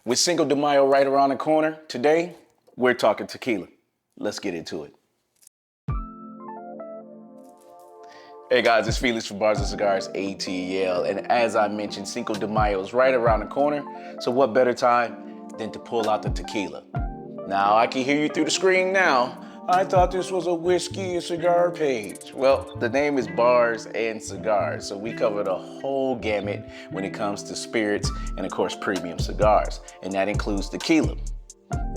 With Cinco de Mayo right around the corner, today we're talking tequila. Let's get into it. Hey guys, it's Felix from Bars and Cigars ATL, and as I mentioned, Cinco de Mayo is right around the corner, so what better time than to pull out the tequila? Now, I can hear you through the screen now. I thought this was a whiskey and cigar page. Well, the name is Bars and Cigars, so we cover the whole gamut when it comes to spirits and of course premium cigars, and that includes tequila.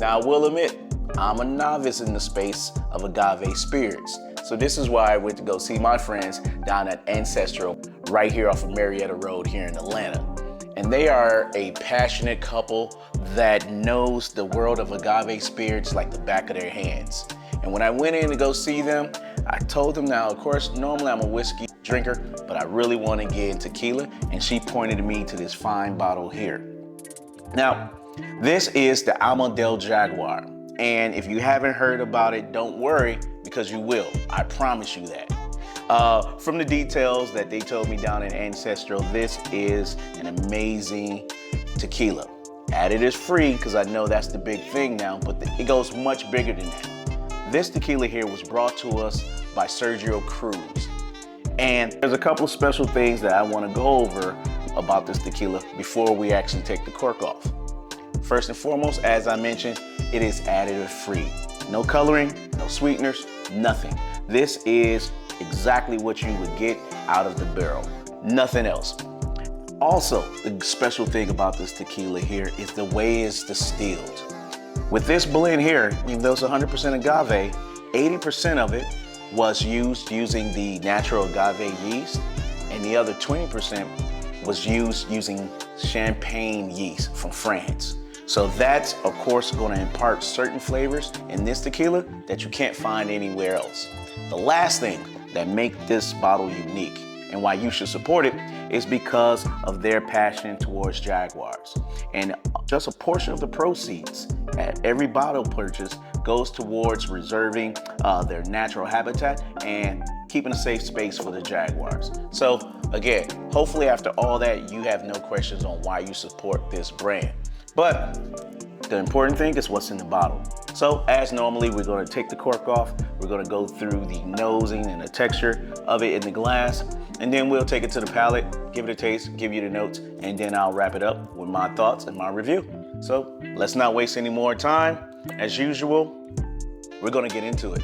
Now, I will admit, I'm a novice in the space of agave spirits. So this is why I went to go see my friends down at Ancestral right here off of Marietta Road here in Atlanta. And they are a passionate couple that knows the world of agave spirits like the back of their hands. And when I went in to go see them, I told them now, of course, normally I'm a whiskey drinker, but I really want to get into tequila. And she pointed me to this fine bottle here. Now, this is the Alma Del Jaguar. And if you haven't heard about it, don't worry, because you will. I promise you that. From the details that they told me down in Ancestral, this is an amazing tequila. Added is free, because I know that's the big thing now, but it goes much bigger than that. This tequila here was brought to us by Sergio Cruz. And there's a couple of special things that I want to go over about this tequila before we actually take the cork off. First and foremost, as I mentioned, it is additive free. No coloring, no sweeteners, nothing. This is exactly what you would get out of the barrel, nothing else. Also, the special thing about this tequila here is the way it's distilled. With this blend here, even though it's 100% agave, 80% of it was used using the natural agave yeast, and the other 20% was used using champagne yeast from France. So that's, of course, going to impart certain flavors in this tequila that you can't find anywhere else. The last thing that makes this bottle unique and why you should support it is because of their passion towards Jaguars. And just a portion of the proceeds at every bottle purchase goes towards reserving their natural habitat and keeping a safe space for the Jaguars. So again, hopefully after all that, you have no questions on why you support this brand. But the important thing is what's in the bottle. So as normally, we're going to take the cork off. We're going to go through the nosing and the texture of it in the glass. And then we'll take it to the palate, give it a taste, give you the notes, and then I'll wrap it up with my thoughts and my review. So let's not waste any more time. As usual, we're going to get into it.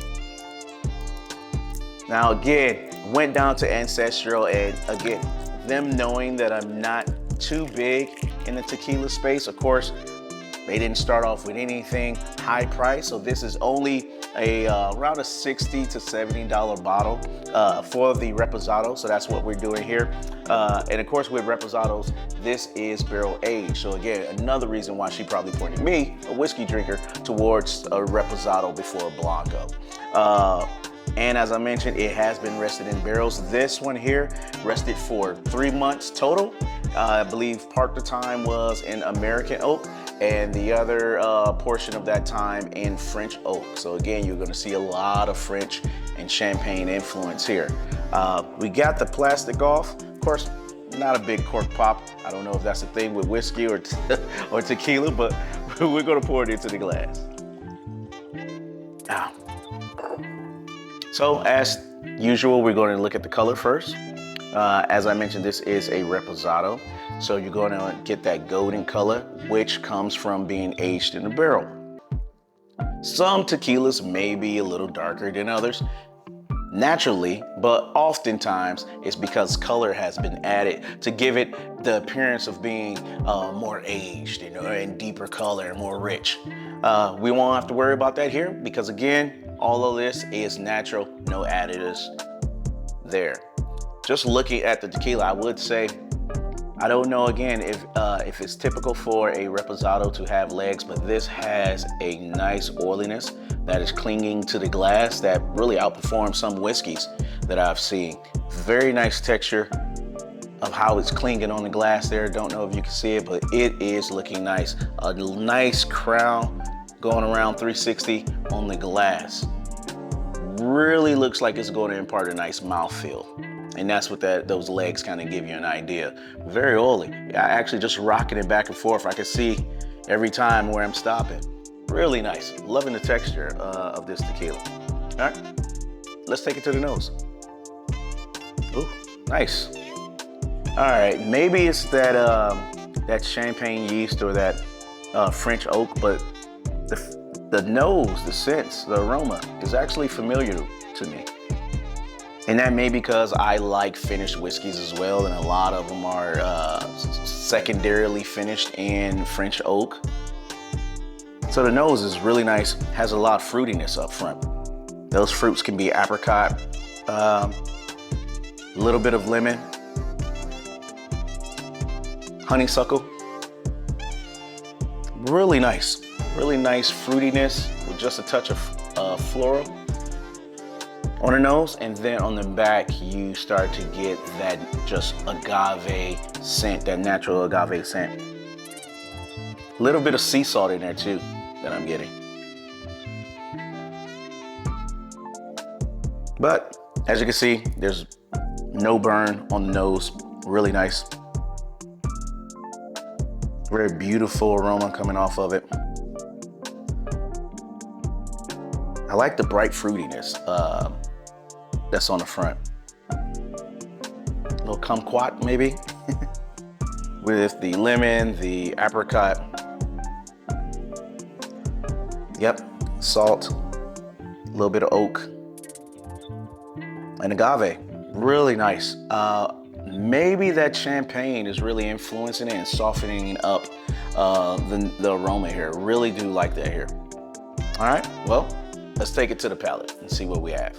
Now again, went down to Ancestral, and again, them knowing that I'm not too big in the tequila space, of course, they didn't start off with anything high price, so this is only around a $60 to $70 bottle for the Reposado, so that's what we're doing here. And of course with Reposados, this is barrel aged. So again, another reason why she probably pointed me, a whiskey drinker, towards a Reposado before a Blanco. And as I mentioned, it has been rested in barrels. This one here rested for 3 months total. I believe part of the time was in American oak, and the other portion of that time in French oak. So again, you're gonna see a lot of French and champagne influence here. We got the plastic off. Of course, not a big cork pop. I don't know if that's the thing with whiskey or, or tequila, but we're gonna pour it into the glass. Now, so as usual, we're gonna look at the color first. As I mentioned, this is a Reposado. So you're going to get that golden color, which comes from being aged in a barrel. Some tequilas may be a little darker than others, naturally, but oftentimes it's because color has been added to give it the appearance of being more aged, and deeper color and more rich. We won't have to worry about that here because again, all of this is natural, no additives there. Just looking at the tequila, I would say, I don't know again if it's typical for a Reposado to have legs, but this has a nice oiliness that is clinging to the glass that really outperforms some whiskeys that I've seen. Very nice texture of how it's clinging on the glass there. Don't know if you can see it, but it is looking nice. A nice crown going around 360 on the glass. Really looks like it's going to impart a nice mouthfeel. And that's what those legs kind of give you an idea. Very oily. I actually just rocking it back and forth. I can see every time where I'm stopping. Really nice. Loving the texture of this tequila. All right, let's take it to the nose. Ooh, nice. All right, maybe it's that that champagne yeast or that French oak, but the nose, the sense, the aroma is actually familiar to me. And that may be because I like finished whiskeys as well, and a lot of them are secondarily finished in French oak. So the nose is really nice, has a lot of fruitiness up front. Those fruits can be apricot, a little bit of lemon, honeysuckle. Really nice fruitiness with just a touch of floral on the nose, and then on the back you start to get that just agave scent, that natural agave scent. A little bit of sea salt in there too that I'm getting. But as you can see, there's no burn on the nose. Really nice. Very beautiful aroma coming off of it. I like the bright fruitiness that's on the front. A little kumquat maybe with the lemon, the apricot. Yep, salt, a little bit of oak, and agave. Really nice. Maybe that champagne is really influencing it and softening up the aroma here. Really do like that here. All right, well, let's take it to the palate and see what we have.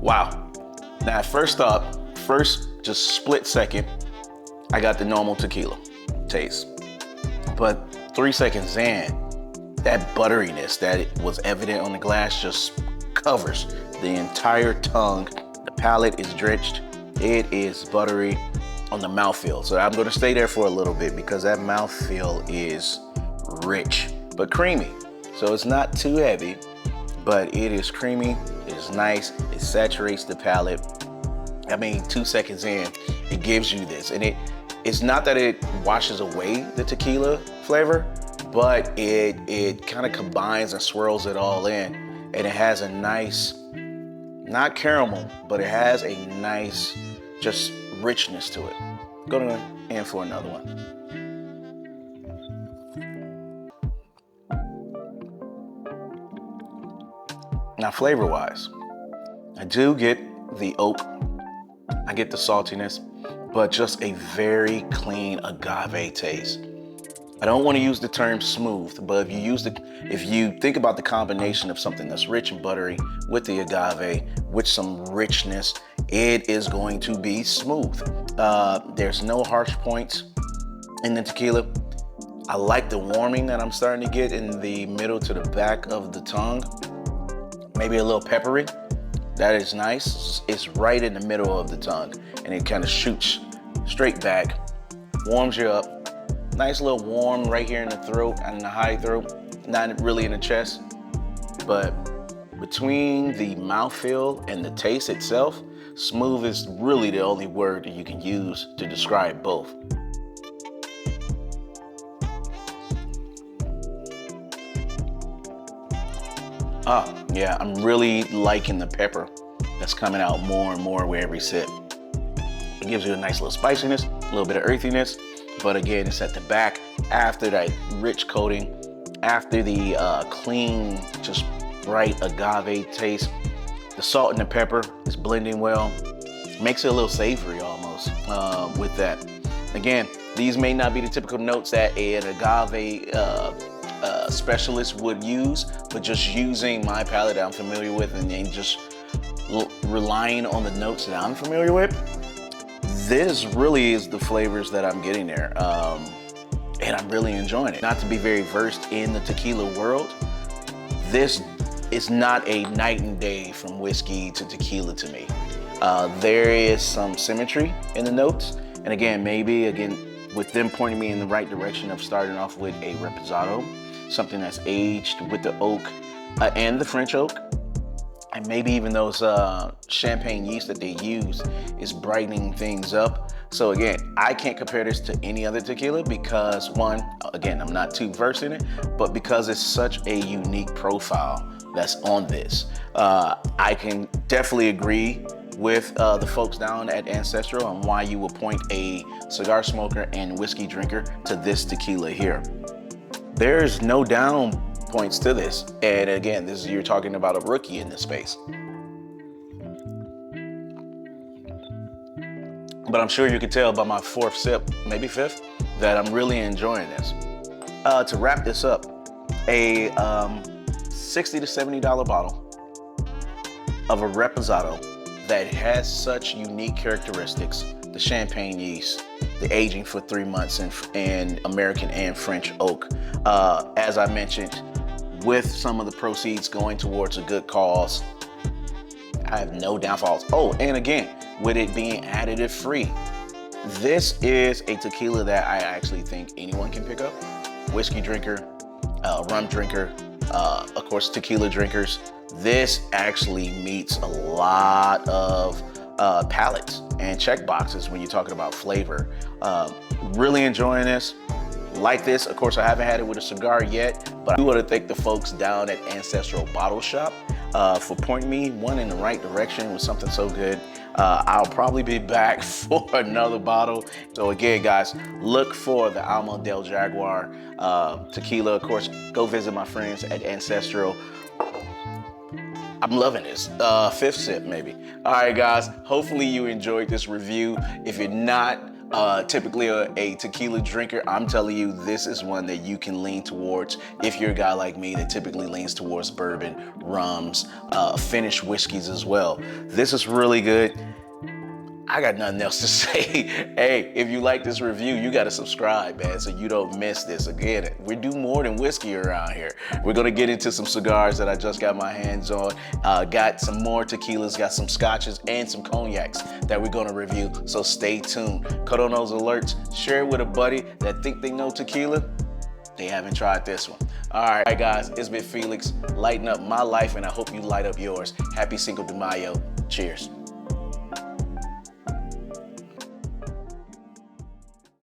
Wow. Now, first just split second, I got the normal tequila taste. But 3 seconds in, that butteriness that was evident on the glass just covers the entire tongue. The palate is drenched. It is buttery on the mouthfeel. So I'm gonna stay there for a little bit because that mouthfeel is rich, but creamy. So it's not too heavy, but it is creamy, it is nice, it saturates the palate. I mean, 2 seconds in, it gives you this. And it's not that it washes away the tequila flavor, but it kind of combines and swirls it all in. And it has a nice, not caramel, but it has a nice, just richness to it. Going in for another one. Now, flavor-wise, I do get the oak, I get the saltiness, but just a very clean agave taste. I don't want to use the term smooth, but if you think about the combination of something that's rich and buttery with the agave, with some richness, it is going to be smooth. There's no harsh points in the tequila. I like the warming that I'm starting to get in the middle to the back of the tongue. Maybe a little peppery. That is nice. It's right in the middle of the tongue, and it kind of shoots straight back, warms you up. Nice little warm right here in the throat and the high throat, not really in the chest, but between the mouthfeel and the taste itself, smooth is really the only word that you can use to describe both. Yeah, I'm really liking the pepper that's coming out more and more with every sip. It gives you a nice little spiciness, a little bit of earthiness, but again, it's at the back after that rich coating, after the clean, just bright agave taste. The salt and the pepper is blending well, makes it a little savory almost with that. Again, these may not be the typical notes that an agave specialist would use, but just using my palate that I'm familiar with and then just relying on the notes that I'm familiar with, this really is the flavors that I'm getting there. And I'm really enjoying it. Not to be very versed in the tequila world, this is not a night and day from whiskey to tequila to me. There is some symmetry in the notes. And again, maybe with them pointing me in the right direction of starting off with a Reposado, something that's aged with the oak and the French oak. And maybe even those champagne yeast that they use is brightening things up. So again, I can't compare this to any other tequila because one, again, I'm not too versed in it, but because it's such a unique profile that's on this. I can definitely agree with the folks down at Ancestral on why you would point a cigar smoker and whiskey drinker to this tequila here. There's no down points to this. And again, you're talking about a rookie in this space. But I'm sure you can tell by my fourth sip, maybe fifth, that I'm really enjoying this. To wrap this up, a $60 to $70 bottle of a Reposado that has such unique characteristics, the champagne yeast, the aging for 3 months in American and French oak. As I mentioned, with some of the proceeds going towards a good cause, I have no downfalls. Oh, and again, with it being additive free, this is a tequila that I actually think anyone can pick up. Whiskey drinker, rum drinker, of course, tequila drinkers. This actually meets a lot of palates and check boxes when you're talking about flavor. Really enjoying this. Like this, of course, I haven't had it with a cigar yet, but I do want to thank the folks down at Ancestral Bottle Shop for pointing me in the right direction with something so good. I'll probably be back for another bottle. So again, guys, look for the Alma Del Jaguar tequila. Of course, go visit my friends at Ancestral. I'm loving this. Fifth sip, maybe. All right, guys, hopefully you enjoyed this review. If you're not typically a tequila drinker, I'm telling you, this is one that you can lean towards if you're a guy like me that typically leans towards bourbon, rums, finished whiskeys as well. This is really good. I got nothing else to say. Hey, if you like this review, you got to subscribe, man, so you don't miss this. Again, we do more than whiskey around here. We're going to get into some cigars that I just got my hands on. Got some more tequilas, got some scotches, and some cognacs that we're going to review, so stay tuned. Cut on those alerts. Share it with a buddy that think they know tequila. They haven't tried this one. All right, guys, it's been Felix. Lighten up my life, and I hope you light up yours. Happy Cinco de Mayo. Cheers.